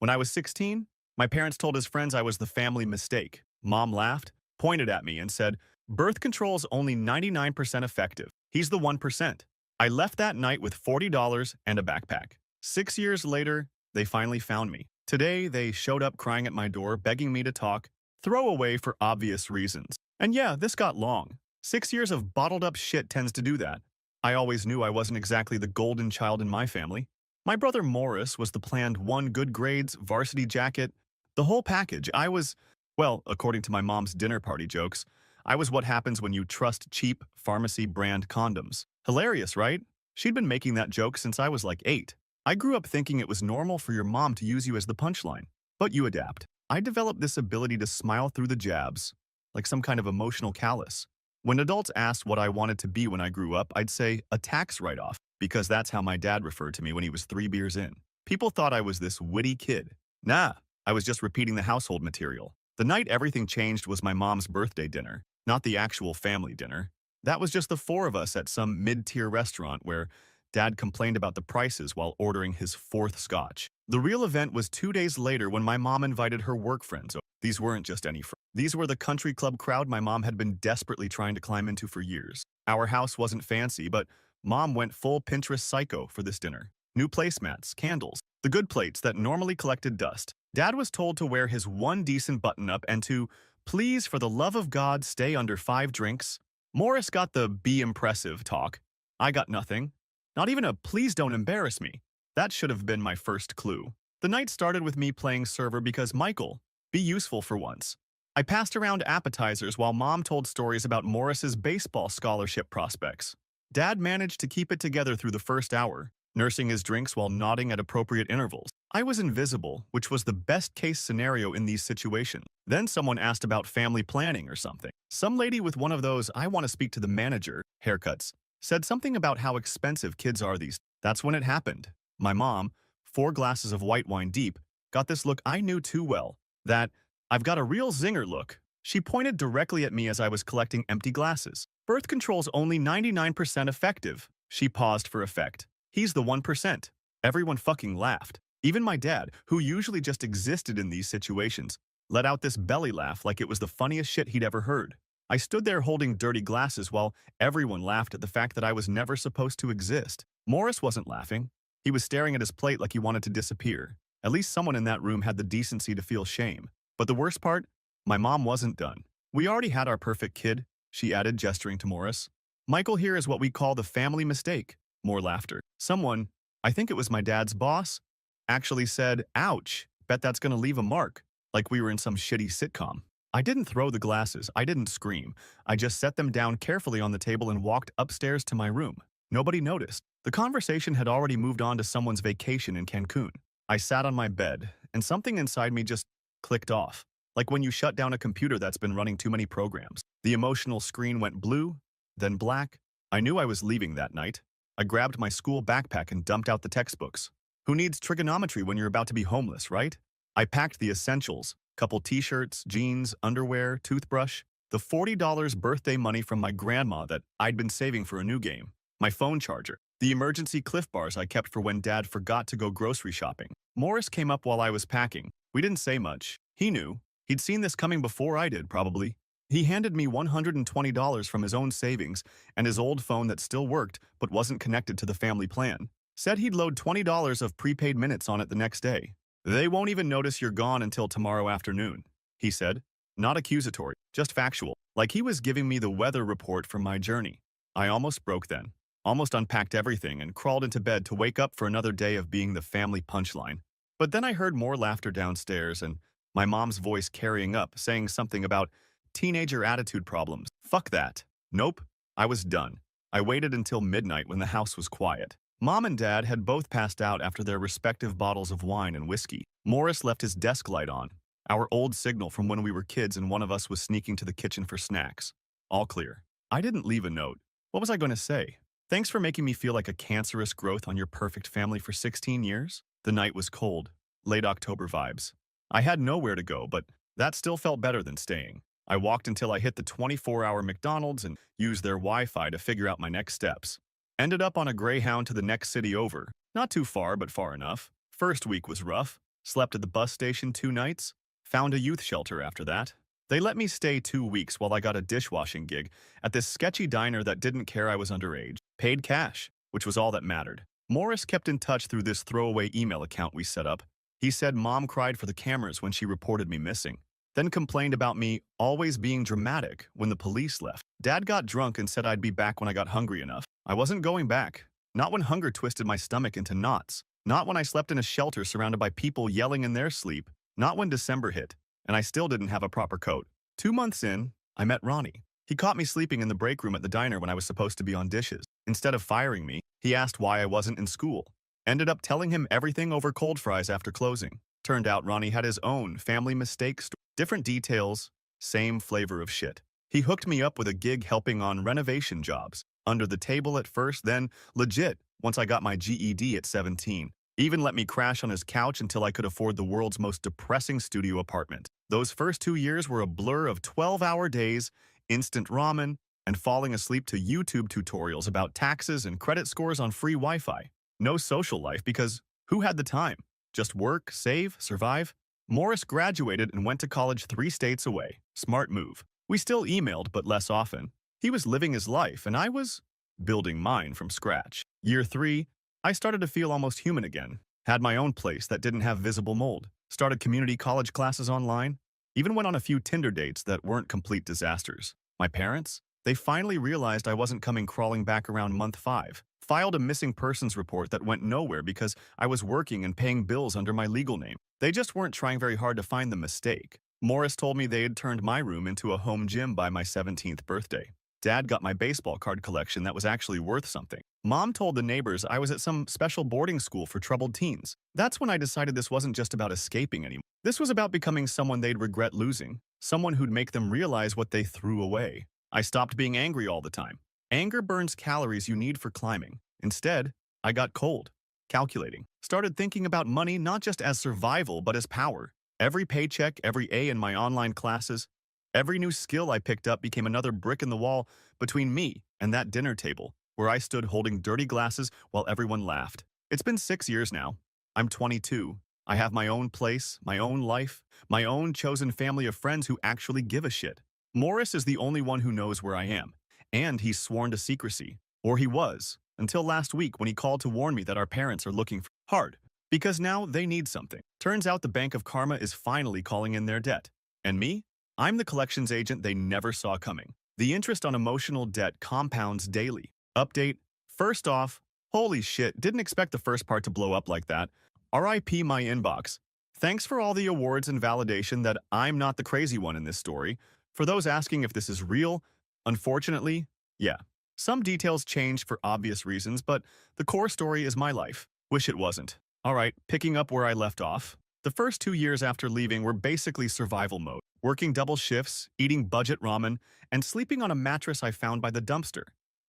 When I was 16, my parents told his friends I was the family mistake. Mom laughed, pointed at me, and said, "Birth control's only 99% effective. He's the 1%. I left that night with $40 and a backpack. 6 years later, they finally found me. Today, they showed up crying at my door, begging me to talk, throw away for obvious reasons. And yeah, this got long. 6 years of bottled up shit tends to do that. I always knew I wasn't exactly the golden child in my family. My brother Morris was the planned one, good grades, varsity jacket, the whole package. I was, well, according to my mom's dinner party jokes, I was what happens when you trust cheap pharmacy brand condoms. Hilarious, right? She'd been making that joke since I was like 8. I grew up thinking it was normal for your mom to use you as the punchline. But you adapt. I developed this ability to smile through the jabs, like some kind of emotional callus. When adults asked what I wanted to be when I grew up, I'd say a tax write-off, because that's how my dad referred to me when he was 3 beers in. People thought I was this witty kid. Nah, I was just repeating the household material. The night everything changed was my mom's birthday dinner, not the actual family dinner. That was just the four of us at some mid-tier restaurant where Dad complained about the prices while ordering his fourth scotch. The real event was 2 days later when my mom invited her work friends. These weren't just any friends. These were the country club crowd my mom had been desperately trying to climb into for years. Our house wasn't fancy, but Mom went full Pinterest psycho for this dinner. New placemats, candles, the good plates that normally collected dust. Dad was told to wear his one decent button-up and to, please, for the love of God, stay under 5 drinks. Morris got the be impressive talk. I got nothing. Not even a please don't embarrass me. That should have been my first clue. The night started with me playing server because Michael, be useful for once. I passed around appetizers while Mom told stories about Morris's baseball scholarship prospects. Dad managed to keep it together through the first hour, nursing his drinks while nodding at appropriate intervals. I was invisible, which was the best-case scenario in these situations. Then someone asked about family planning or something. Some lady with one of those "I want to speak to the manager" haircuts said something about how expensive kids are these. That's when it happened. My mom, 4 glasses of white wine deep, got this look I knew too well, that "I've got a real zinger" look. She pointed directly at me as I was collecting empty glasses. Birth control's only 99% effective. She paused for effect. He's the 1%. Everyone fucking laughed. Even my dad, who usually just existed in these situations, let out this belly laugh like it was the funniest shit he'd ever heard. I stood there holding dirty glasses while everyone laughed at the fact that I was never supposed to exist. Morris wasn't laughing. He was staring at his plate like he wanted to disappear. At least someone in that room had the decency to feel shame. But the worst part? My mom wasn't done. We already had our perfect kid, she added, gesturing to Morris. Michael here is what we call the family mistake. More laughter. Someone, I think it was my dad's boss, actually said, "Ouch, bet that's gonna leave a mark," like we were in some shitty sitcom. I didn't throw the glasses, I didn't scream. I just set them down carefully on the table and walked upstairs to my room. Nobody noticed. The conversation had already moved on to someone's vacation in Cancun. I sat on my bed, and something inside me just clicked off. Like when you shut down a computer that's been running too many programs. The emotional screen went blue, then black. I knew I was leaving that night. I grabbed my school backpack and dumped out the textbooks. Who needs trigonometry when you're about to be homeless, right? I packed the essentials, couple t-shirts, jeans, underwear, toothbrush, the $40 birthday money from my grandma that I'd been saving for a new game, my phone charger, the emergency Cliff Bars I kept for when Dad forgot to go grocery shopping. Morris came up while I was packing. We didn't say much. He knew. He'd seen this coming before I did, probably. He handed me $120 from his own savings and his old phone that still worked but wasn't connected to the family plan. Said he'd load $20 of prepaid minutes on it the next day. "They won't even notice you're gone until tomorrow afternoon," he said. Not accusatory, just factual, like he was giving me the weather report from my journey. I almost broke then. Almost unpacked everything and crawled into bed to wake up for another day of being the family punchline. But then I heard more laughter downstairs and my mom's voice carrying up, saying something about teenager attitude problems. Fuck that. Nope. I was done. I waited until midnight when the house was quiet. Mom and Dad had both passed out after their respective bottles of wine and whiskey. Morris left his desk light on, our old signal from when we were kids and one of us was sneaking to the kitchen for snacks. All clear. I didn't leave a note. What was I going to say? Thanks for making me feel like a cancerous growth on your perfect family for 16 years? The night was cold. Late October vibes. I had nowhere to go, but that still felt better than staying. I walked until I hit the 24-hour McDonald's and used their Wi-Fi to figure out my next steps. Ended up on a Greyhound to the next city over. Not too far, but far enough. First week was rough. Slept at the bus station 2 nights. Found a youth shelter after that. They let me stay 2 weeks while I got a dishwashing gig at this sketchy diner that didn't care I was underage. Paid cash, which was all that mattered. Morris kept in touch through this throwaway email account we set up. He said mom cried for the cameras when she reported me missing, then complained about me always being dramatic when the police left. Dad got drunk and said I'd be back when I got hungry enough. I wasn't going back. Not when hunger twisted my stomach into knots. Not when I slept in a shelter surrounded by people yelling in their sleep. Not when December hit, and I still didn't have a proper coat. 2 months in, I met Ronnie. He caught me sleeping in the break room at the diner when I was supposed to be on dishes. Instead of firing me, he asked why I wasn't in school. Ended up telling him everything over cold fries after closing. Turned out Ronnie had his own family mistake story. Different details, same flavor of shit. He hooked me up with a gig helping on renovation jobs. Under the table at first, then legit once I got my GED at 17. Even let me crash on his couch until I could afford the world's most depressing studio apartment. Those first 2 years were a blur of 12-hour days, instant ramen, and falling asleep to YouTube tutorials about taxes and credit scores on free Wi-Fi. No social life because who had the time? Just work, save, survive? Morris graduated and went to college 3 states away. Smart move. We still emailed, but less often. He was living his life, and I was building mine from scratch. Year 3, I started to feel almost human again. Had my own place that didn't have visible mold. Started community college classes online. Even went on a few Tinder dates that weren't complete disasters. My parents? They finally realized I wasn't coming crawling back around month 5. Filed a missing persons report that went nowhere because I was working and paying bills under my legal name. They just weren't trying very hard to find the mistake. Morris told me they had turned my room into a home gym by my 17th birthday. Dad got my baseball card collection that was actually worth something. Mom told the neighbors I was at some special boarding school for troubled teens. That's when I decided this wasn't just about escaping anymore. This was about becoming someone they'd regret losing, someone who'd make them realize what they threw away. I stopped being angry all the time. Anger burns calories you need for climbing. Instead, I got cold, calculating. Started thinking about money not just as survival but as power. Every paycheck, every A in my online classes, every new skill I picked up became another brick in the wall between me and that dinner table where I stood holding dirty glasses while everyone laughed. It's been 6 years now. I'm 22. I have my own place, my own life, my own chosen family of friends who actually give a shit. Morris is the only one who knows where I am, and he's sworn to secrecy. Or he was, until last week when he called to warn me that our parents are looking for hard, because now they need something. Turns out the Bank of Karma is finally calling in their debt. And me? I'm the collections agent they never saw coming. The interest on emotional debt compounds daily. Update. First off, holy shit, didn't expect the first part to blow up like that. RIP my inbox. Thanks for all the awards and validation that I'm not the crazy one in this story. For those asking if this is real, unfortunately, yeah. Some details changed for obvious reasons, but the core story is my life. Wish it wasn't. Alright, picking up where I left off. The first 2 years after leaving were basically survival mode. Working double shifts, eating budget ramen, and sleeping on a mattress I found by the dumpster.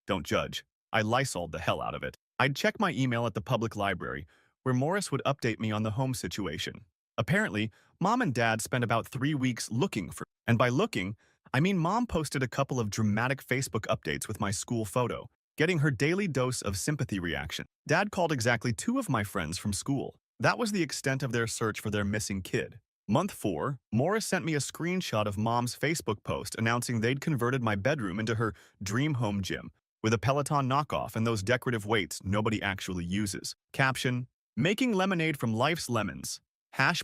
Don't judge. I Lysoled the hell out of it. I'd check my email at the public library, where Morris would update me on the home situation. Apparently, Mom and Dad spent about 3 weeks looking for, and by looking, I mean Mom posted a couple of dramatic Facebook updates with my school photo, getting her daily dose of sympathy reaction. Dad called exactly 2 of my friends from school. That was the extent of their search for their missing kid. Month 4, Morris sent me a screenshot of Mom's Facebook post announcing they'd converted my bedroom into her dream home gym, with a Peloton knockoff and those decorative weights nobody actually uses. Caption, making lemonade from life's lemons.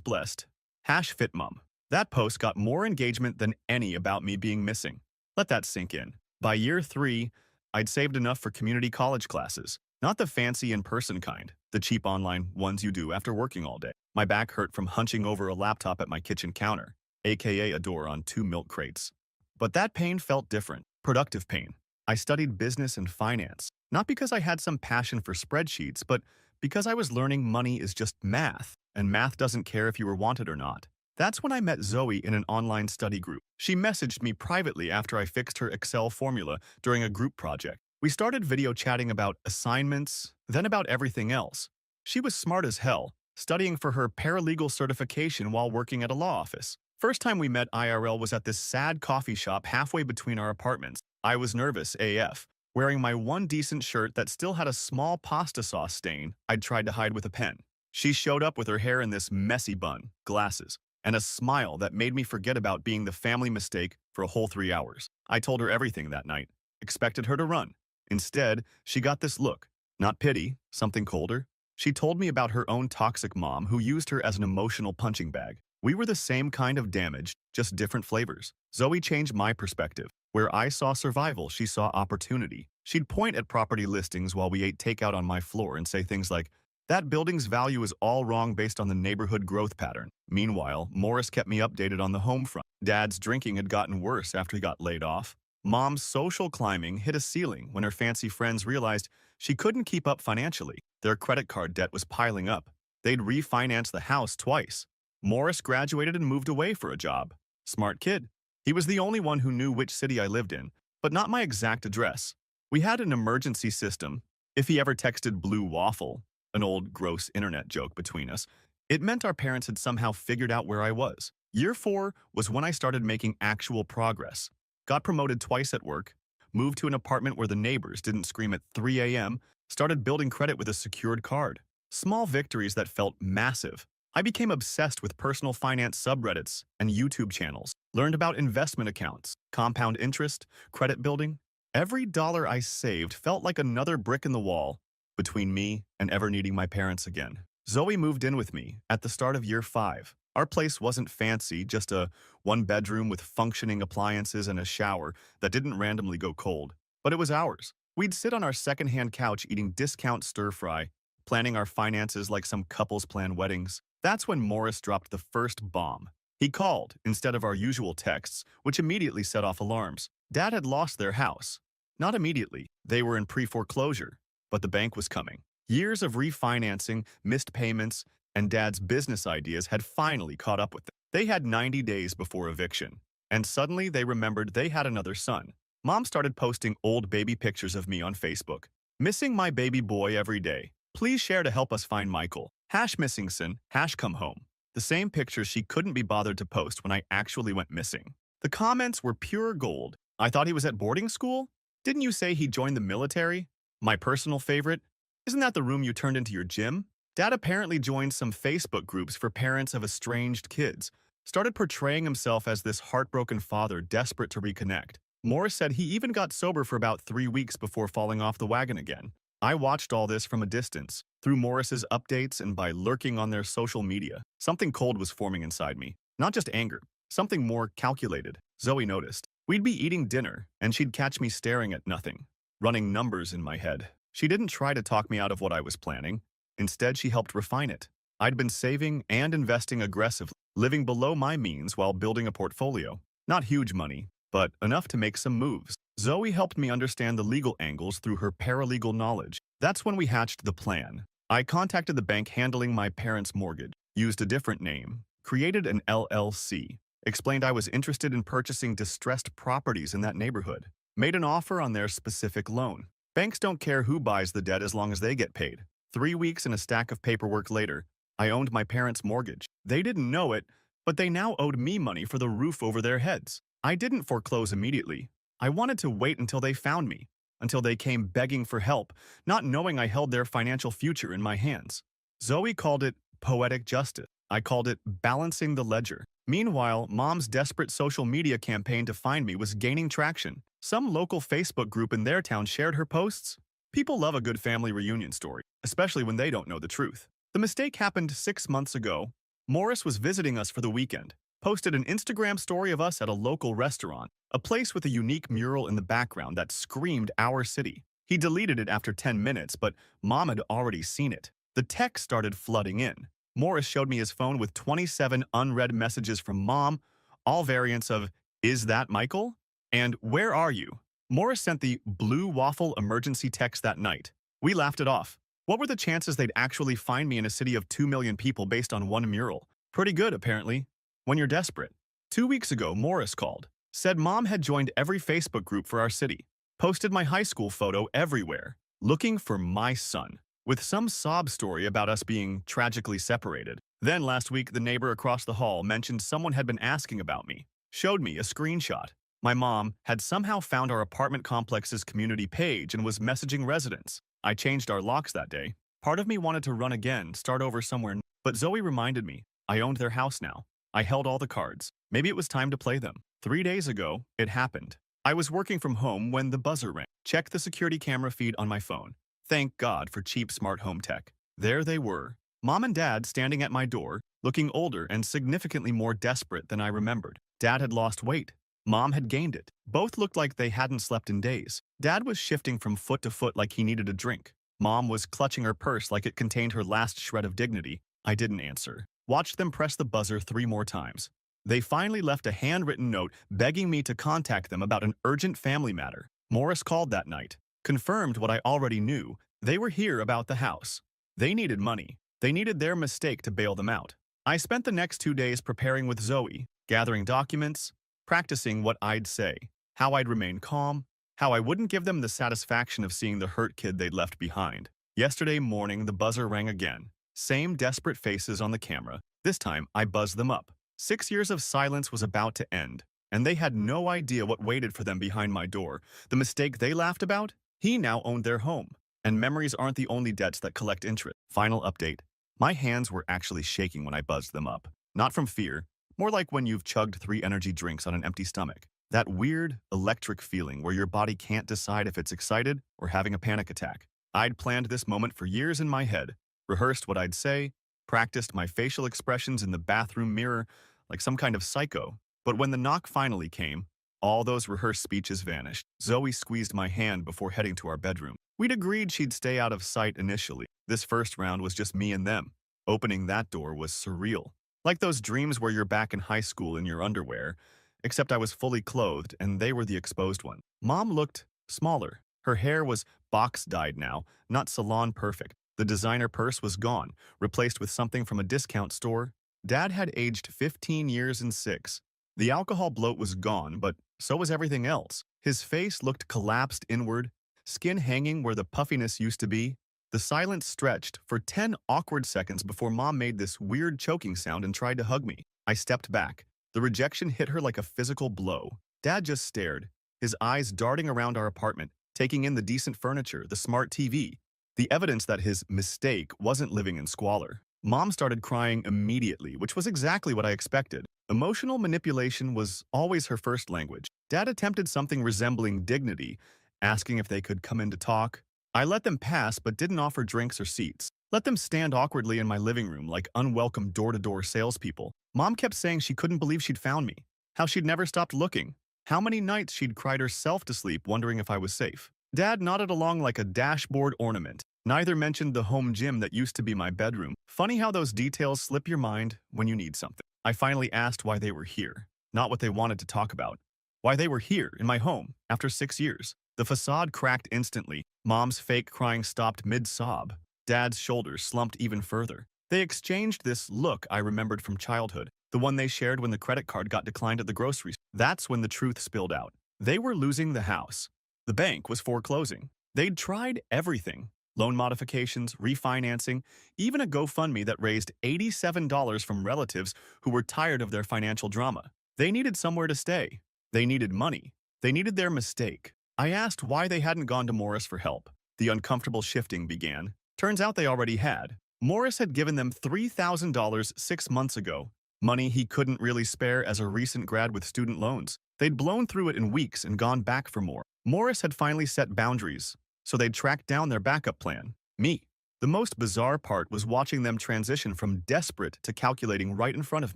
#blessed. #fitmom. That post got more engagement than any about me being missing. Let that sink in. By year 3, I'd saved enough for community college classes. Not the fancy in-person kind, the cheap online ones you do after working all day. My back hurt from hunching over a laptop at my kitchen counter, aka a door on 2 milk crates. But that pain felt different. Productive pain. I studied business and finance, not because I had some passion for spreadsheets, but because I was learning money is just math, and math doesn't care if you were wanted or not. That's when I met Zoe in an online study group. She messaged me privately after I fixed her Excel formula during a group project. We started video chatting about assignments, then about everything else. She was smart as hell, studying for her paralegal certification while working at a law office. First time we met IRL was at this sad coffee shop halfway between our apartments. I was nervous AF, wearing my one decent shirt that still had a small pasta sauce stain I'd tried to hide with a pen. She showed up with her hair in this messy bun, glasses, and a smile that made me forget about being the family mistake for a whole 3 hours. I told her everything that night, expected her to run. Instead, she got this look. Not pity, something colder. She told me about her own toxic mom who used her as an emotional punching bag. We were the same kind of damage, just different flavors. Zoe changed my perspective. Where I saw survival, she saw opportunity. She'd point at property listings while we ate takeout on my floor and say things like, "That building's value is all wrong based on the neighborhood growth pattern." Meanwhile, Morris kept me updated on the home front. Dad's drinking had gotten worse after he got laid off. Mom's social climbing hit a ceiling when her fancy friends realized she couldn't keep up financially. Their credit card debt was piling up. They'd refinanced the house twice. Morris graduated and moved away for a job. Smart kid. He was the only one who knew which city I lived in, but not my exact address. We had an emergency system. If he ever texted Blue Waffle, an old gross internet joke between us, it meant our parents had somehow figured out where I was. Year 4 was when I started making actual progress. Got promoted twice at work, moved to an apartment where the neighbors didn't scream at 3 a.m., started building credit with a secured card. Small victories that felt massive. I became obsessed with personal finance subreddits and YouTube channels, learned about investment accounts, compound interest, credit building. Every dollar I saved felt like another brick in the wall between me and ever needing my parents again. Zoe moved in with me at the start of year 5. Our place wasn't fancy, just a one-bedroom with functioning appliances and a shower that didn't randomly go cold. But it was ours. We'd sit on our secondhand couch eating discount stir-fry, planning our finances like some couples plan weddings. That's when Morris dropped the first bomb. He called instead of our usual texts, which immediately set off alarms. Dad had lost their house. Not immediately. They were in pre-foreclosure, but the bank was coming. Years of refinancing, missed payments, and Dad's business ideas had finally caught up with them. They had 90 days before eviction, and suddenly they remembered they had another son. Mom started posting old baby pictures of me on Facebook. "Missing my baby boy every day. Please share to help us find Michael. #missingson, #come home." The same pictures she couldn't be bothered to post when I actually went missing. The comments were pure gold. "I thought he was at boarding school? Didn't you say he joined the military?" My personal favorite, "Isn't that the room you turned into your gym?" Dad apparently joined some Facebook groups for parents of estranged kids, started portraying himself as this heartbroken father desperate to reconnect. Morris said he even got sober for about 3 weeks before falling off the wagon again. I watched all this from a distance, through Morris's updates and by lurking on their social media. Something cold was forming inside me. Not just anger, something more calculated. Zoe noticed. We'd be eating dinner, and she'd catch me staring at nothing, running numbers in my head. She didn't try to talk me out of what I was planning. Instead, she helped refine it. I'd been saving and investing aggressively, living below my means while building a portfolio. Not huge money, but enough to make some moves. Zoe helped me understand the legal angles through her paralegal knowledge. That's when we hatched the plan. I contacted the bank handling my parents' mortgage, used a different name, created an LLC, explained I was interested in purchasing distressed properties in that neighborhood, made an offer on their specific loan. Banks don't care who buys the debt as long as they get paid. 3 weeks and a stack of paperwork later, I owned my parents' mortgage. They didn't know it, but they now owed me money for the roof over their heads. I didn't foreclose immediately. I wanted to wait until they found me, until they came begging for help, not knowing I held their financial future in my hands. Zoe called it poetic justice. I called it balancing the ledger. Meanwhile, Mom's desperate social media campaign to find me was gaining traction. Some local Facebook group in their town shared her posts. People love a good family reunion story, especially when they don't know the truth. The mistake happened 6 months ago. Morris was visiting us for the weekend, posted an Instagram story of us at a local restaurant, a place with a unique mural in the background that screamed our city. He deleted it after 10 minutes, but Mom had already seen it. The text started flooding in. Morris showed me his phone with 27 unread messages from Mom, all variants of, "Is that Michael?" and "Where are you?" Morris sent the Blue Waffle emergency text that night. We laughed it off. What were the chances they'd actually find me in a city of 2 million people based on one mural? Pretty good, apparently, when you're desperate. 2 weeks ago, Morris called, said Mom had joined every Facebook group for our city, posted my high school photo everywhere, looking for my son, with some sob story about us being tragically separated. Then last week, the neighbor across the hall mentioned someone had been asking about me, showed me a screenshot. My mom had somehow found our apartment complex's community page and was messaging residents. I changed our locks that day. Part of me wanted to run again, start over somewhere, but Zoe reminded me I owned their house now. I held all the cards. Maybe it was time to play them. 3 days ago, it happened. I was working from home when the buzzer rang. Checked the security camera feed on my phone. Thank God for cheap smart home tech. There they were, Mom and Dad standing at my door, looking older and significantly more desperate than I remembered. Dad had lost weight. Mom had gained it. Both looked like they hadn't slept in days. Dad was shifting from foot to foot like he needed a drink. Mom was clutching her purse like it contained her last shred of dignity. I didn't answer. Watched them press the buzzer 3 more times. They finally left a handwritten note begging me to contact them about an urgent family matter. Morris called that night, confirmed what I already knew. They were here about the house. They needed money. They needed their mistake to bail them out. I spent the next 2 days preparing with Zoe, gathering documents, practicing what I'd say, how I'd remain calm, how I wouldn't give them the satisfaction of seeing the hurt kid they'd left behind. Yesterday morning, the buzzer rang again. Same desperate faces on the camera. This time, I buzzed them up. 6 years of silence was about to end, and they had no idea what waited for them behind my door. The mistake they laughed about? He now owned their home. And memories aren't the only debts that collect interest. Final update. My hands were actually shaking when I buzzed them up. Not from fear, more like when you've chugged 3 energy drinks on an empty stomach. That weird, electric feeling where your body can't decide if it's excited or having a panic attack. I'd planned this moment for years in my head, rehearsed what I'd say, practiced my facial expressions in the bathroom mirror like some kind of psycho. But when the knock finally came, all those rehearsed speeches vanished. Zoe squeezed my hand before heading to our bedroom. We'd agreed she'd stay out of sight initially. This first round was just me and them. Opening that door was surreal. Like those dreams where you're back in high school in your underwear, except I was fully clothed and they were the exposed ones. Mom looked smaller. Her hair was box-dyed now, not salon perfect. The designer purse was gone, replaced with something from a discount store. Dad had aged 15 years and 6. The alcohol bloat was gone, but so was everything else. His face looked collapsed inward, skin hanging where the puffiness used to be. The silence stretched for 10 awkward seconds before Mom made this weird choking sound and tried to hug me. I stepped back. The rejection hit her like a physical blow. Dad just stared, his eyes darting around our apartment, taking in the decent furniture, the smart TV, the evidence that his mistake wasn't living in squalor. Mom started crying immediately, which was exactly what I expected. Emotional manipulation was always her first language. Dad attempted something resembling dignity, asking if they could come in to talk. I let them pass but didn't offer drinks or seats. Let them stand awkwardly in my living room like unwelcome door-to-door salespeople. Mom kept saying she couldn't believe she'd found me, how she'd never stopped looking, how many nights she'd cried herself to sleep wondering if I was safe. Dad nodded along like a dashboard ornament. Neither mentioned the home gym that used to be my bedroom. Funny how those details slip your mind when you need something. I finally asked why they were here, not what they wanted to talk about. Why they were here in my home after 6 years. The facade cracked instantly. Mom's fake crying stopped mid-sob. Dad's shoulders slumped even further. They exchanged this look I remembered from childhood, the one they shared when the credit card got declined at the grocery store. That's when the truth spilled out. They were losing the house. The bank was foreclosing. They'd tried everything. Loan modifications, refinancing, even a GoFundMe that raised $87 from relatives who were tired of their financial drama. They needed somewhere to stay. They needed money. They needed their mistake. I asked why they hadn't gone to Morris for help. The uncomfortable shifting began. Turns out they already had. Morris had given them $3,000 6 months ago, money he couldn't really spare as a recent grad with student loans. They'd blown through it in weeks and gone back for more. Morris had finally set boundaries, so they'd tracked down their backup plan, me. The most bizarre part was watching them transition from desperate to calculating right in front of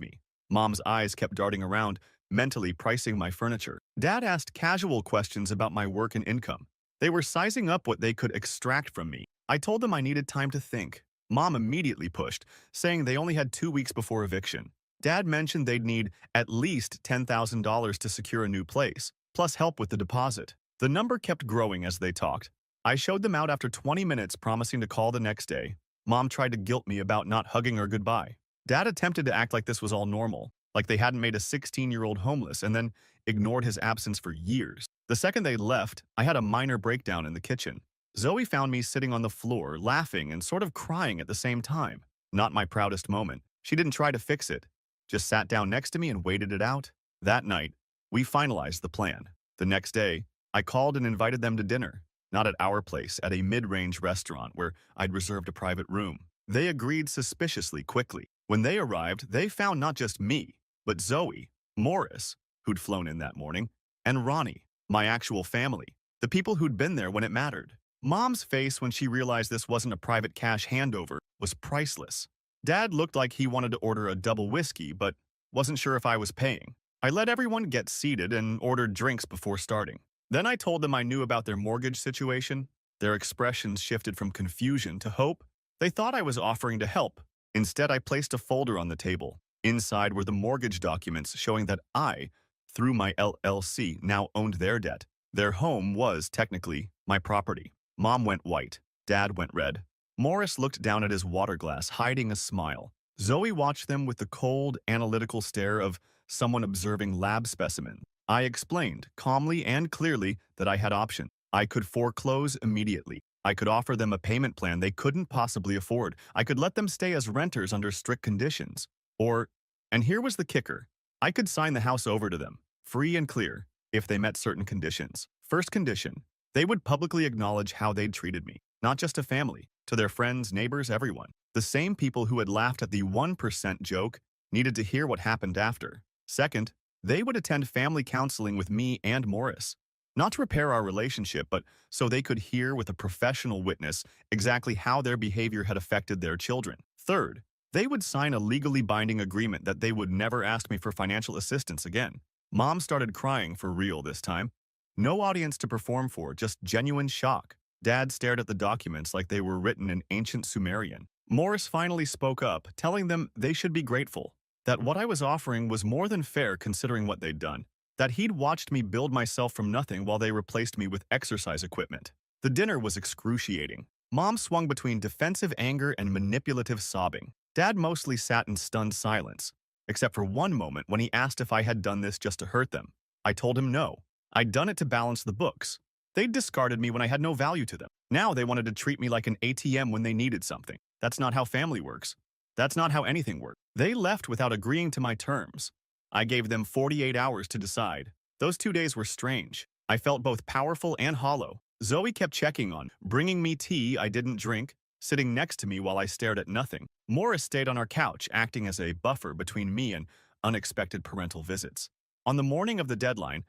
me. Mom's eyes kept darting around, mentally pricing my furniture. Dad asked casual questions about my work and income. They were sizing up what they could extract from me. I told them I needed time to think. Mom immediately pushed, saying they only had 2 weeks before eviction. Dad mentioned they'd need at least $10,000 to secure a new place, plus help with the deposit. The number kept growing as they talked. I showed them out after 20 minutes, promising to call the next day. Mom tried to guilt me about not hugging her goodbye. Dad attempted to act like this was all normal, like they hadn't made a 16-year-old homeless, and then ignored his absence for years. The second they left, I had a minor breakdown in the kitchen. Zoe found me sitting on the floor, laughing and sort of crying at the same time. Not my proudest moment. She didn't try to fix it, just sat down next to me and waited it out. That night, we finalized the plan. The next day, I called and invited them to dinner. Not at our place, at a mid-range restaurant where I'd reserved a private room. They agreed suspiciously quickly. When they arrived, they found not just me, but Zoe, Morris, who'd flown in that morning, and Ronnie, my actual family, the people who'd been there when it mattered. Mom's face when she realized this wasn't a private cash handover was priceless. Dad looked like he wanted to order a double whiskey, but wasn't sure if I was paying. I let everyone get seated and ordered drinks before starting. Then I told them I knew about their mortgage situation. Their expressions shifted from confusion to hope. They thought I was offering to help. Instead, I placed a folder on the table. Inside were the mortgage documents showing that I, through my LLC, now owned their debt. Their home was, technically, my property. Mom went white. Dad went red. Morris looked down at his water glass, hiding a smile. Zoe watched them with the cold, analytical stare of someone observing lab specimen. I explained, calmly and clearly, that I had options. I could foreclose immediately. I could offer them a payment plan they couldn't possibly afford. I could let them stay as renters under strict conditions. Or, and here was the kicker, I could sign the house over to them, free and clear, if they met certain conditions. First condition, they would publicly acknowledge how they'd treated me, not just to family, to their friends, neighbors, everyone. The same people who had laughed at the 1% joke needed to hear what happened after. Second, they would attend family counseling with me and Morris. Not to repair our relationship, but so they could hear with a professional witness exactly how their behavior had affected their children. Third, they would sign a legally binding agreement that they would never ask me for financial assistance again. Mom started crying for real this time. No audience to perform for, just genuine shock. Dad stared at the documents like they were written in ancient Sumerian. Morris finally spoke up, telling them they should be grateful, that what I was offering was more than fair considering what they'd done, that he'd watched me build myself from nothing while they replaced me with exercise equipment. The dinner was excruciating. Mom swung between defensive anger and manipulative sobbing. Dad mostly sat in stunned silence, except for one moment when he asked if I had done this just to hurt them. I told him no. I'd done it to balance the books. They'd discarded me when I had no value to them. Now they wanted to treat me like an ATM when they needed something. That's not how family works. That's not how anything works. They left without agreeing to my terms. I gave them 48 hours to decide. Those 2 days were strange. I felt both powerful and hollow. Zoe kept checking on, bringing me tea I didn't drink, sitting next to me while I stared at nothing. Morris stayed on our couch, acting as a buffer between me and unexpected parental visits. On the morning of the deadline,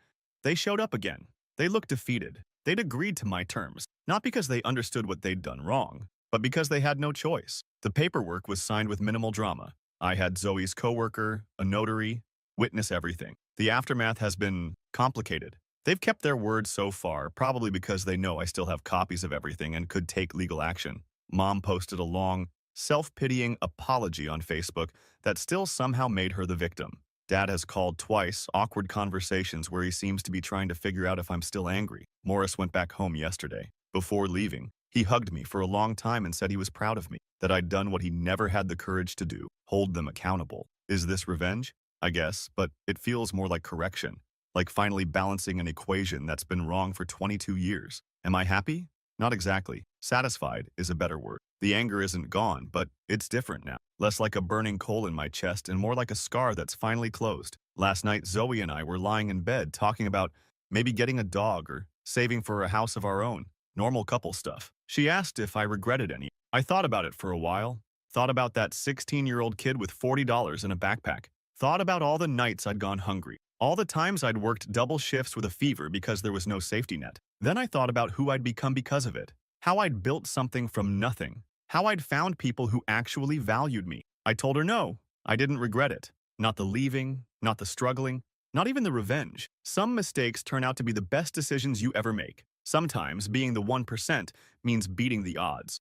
they showed up again. They looked defeated. They'd agreed to my terms, not because they understood what they'd done wrong, but because they had no choice. The paperwork was signed with minimal drama. I had Zoe's coworker, a notary, witness everything. The aftermath has been complicated. They've kept their word so far, probably because they know I still have copies of everything and could take legal action. Mom posted a long, self-pitying apology on Facebook that still somehow made her the victim. Dad has called twice, awkward conversations where he seems to be trying to figure out if I'm still angry. Morris went back home yesterday. Before leaving, he hugged me for a long time and said he was proud of me, that I'd done what he never had the courage to do, hold them accountable. Is this revenge? I guess, but it feels more like correction, like finally balancing an equation that's been wrong for 22 years. Am I happy? Not exactly. Satisfied is a better word. The anger isn't gone, but it's different now. Less like a burning coal in my chest and more like a scar that's finally closed. Last night, Zoe and I were lying in bed talking about maybe getting a dog or saving for a house of our own. Normal couple stuff. She asked if I regretted any. I thought about it for a while. Thought about that 16-year-old kid with $40 in a backpack. Thought about all the nights I'd gone hungry. All the times I'd worked double shifts with a fever because there was no safety net. Then I thought about who I'd become because of it. How I'd built something from nothing. How I'd found people who actually valued me. I told her no, I didn't regret it. Not the leaving, not the struggling, not even the revenge. Some mistakes turn out to be the best decisions you ever make. Sometimes being the 1% means beating the odds.